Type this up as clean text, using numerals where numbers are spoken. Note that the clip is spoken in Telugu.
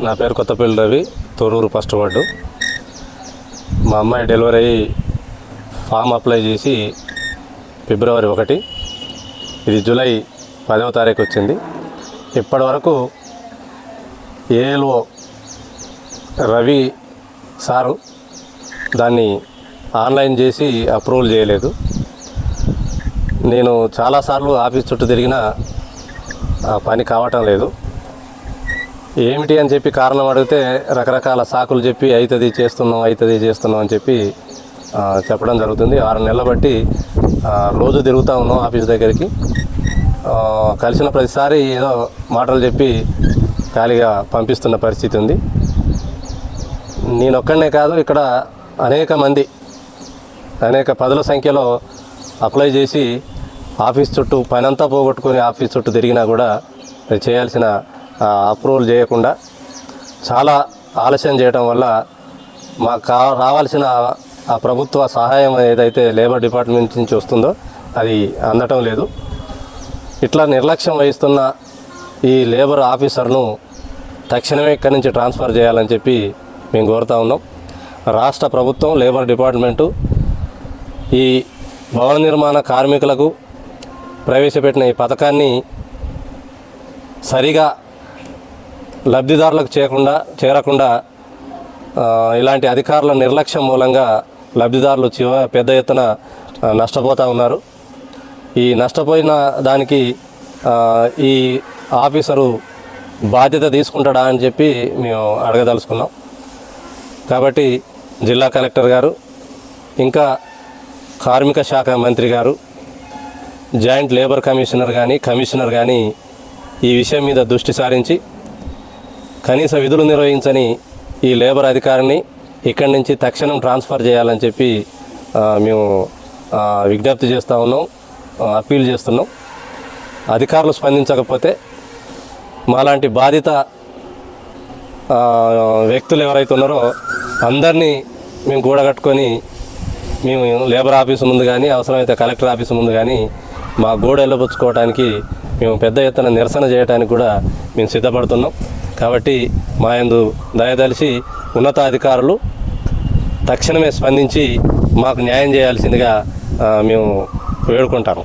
నా పేరు కొత్తపల్లి రవి, తొర్రూరు ఫస్ట్ వార్డు. మా అమ్మాయి డెలివరీ అయ్యి ఫామ్ అప్లై చేసి ఫిబ్రవరి 1, ఇది జూలై 10వ తారీఖు వచ్చింది. ఇప్పటి వరకు ఏఎల్ఓ రవి సారు దాన్ని ఆన్లైన్ చేసి అప్రూవల్ చేయలేదు. నేను చాలాసార్లు ఆఫీస్ చుట్టూ తిరిగినా ఆ పని కావటం లేదు. ఏమిటి అని చెప్పి కారణం అడిగితే రకరకాల సాకులు చెప్పి అవుతుంది చేస్తున్నాం అని చెప్పి చెప్పడం జరుగుతుంది. 6 నెలల బట్టి రోజు తిరుగుతూ ఉన్నాం ఆఫీస్ దగ్గరికి. కలిసిన ప్రతిసారి ఏదో మాటలు చెప్పి ఖాళీగా పంపిస్తున్న పరిస్థితి ఉంది. నేనొక్కడనే కాదు, ఇక్కడ అనేక పదుల సంఖ్యలో అప్లై చేసి ఆఫీస్ చుట్టూ పనంతా పోగొట్టుకొని ఆఫీస్ చుట్టూ తిరిగినా కూడా చేయాల్సిన అప్రూవల్ చేయకుండా చాలా ఆలస్యం చేయడం వల్ల మాకు రావాల్సిన ఆ ప్రభుత్వ సహాయం ఏదైతే లేబర్ డిపార్ట్మెంట్ నుంచి వస్తుందో అది అందటం లేదు. ఇట్లా నిర్లక్ష్యం వహిస్తున్న ఈ లేబర్ ఆఫీసర్ను తక్షణమే ఇక్కడి నుంచి ట్రాన్స్ఫర్ చేయాలని చెప్పి మేము కోరుతా ఉన్నాం. రాష్ట్ర ప్రభుత్వం లేబర్ డిపార్ట్మెంటు ఈ భవన నిర్మాణ కార్మికులకు ప్రవేశపెట్టిన ఈ పథకాన్ని సరిగా లబ్ధిదారులకు చేరకుండా ఇలాంటి అధికారుల నిర్లక్ష్యం మూలంగా లబ్ధిదారులు పెద్ద ఎత్తున నష్టపోతూ ఉన్నారు. ఈ నష్టపోయిన దానికి ఈ ఆఫీసరు బాధ్యత తీసుకుంటాడా అని చెప్పి మేము అడగదలుచుకున్నాం. కాబట్టి జిల్లా కలెక్టర్ గారు, ఇంకా కార్మిక శాఖ మంత్రి గారు, జాయింట్ లేబర్ కమిషనర్ కానీ ఈ విషయం మీద దృష్టి సారించి కనీస విధులు నిర్వహించని ఈ లేబర్ అధికారిని ఇక్కడి నుంచి తక్షణం ట్రాన్స్ఫర్ చేయాలని చెప్పి మేము విజ్ఞప్తి చేస్తూ ఉన్నాం, అప్పీల్ చేస్తున్నాం. అధికారులు స్పందించకపోతే మాలాంటి బాధిత వ్యక్తులు ఎవరైతే ఉన్నారో అందరినీ మేము కూడగట్టుకొని మేము లేబర్ ఆఫీసు ముందు కానీ అవసరమైతే కలెక్టర్ ఆఫీసు ముందు కానీ మా గోడ వెళ్ళబుచ్చుకోవడానికి మేము పెద్ద ఎత్తున నిరసన చేయడానికి కూడా మేము సిద్ధపడుతున్నాం. కాబట్టి మా యందు దయదలిచి ఉన్నతాధికారులు తక్షణమే స్పందించి మాకు న్యాయం చేయాల్సిందిగా మేము వేడుకుంటాము.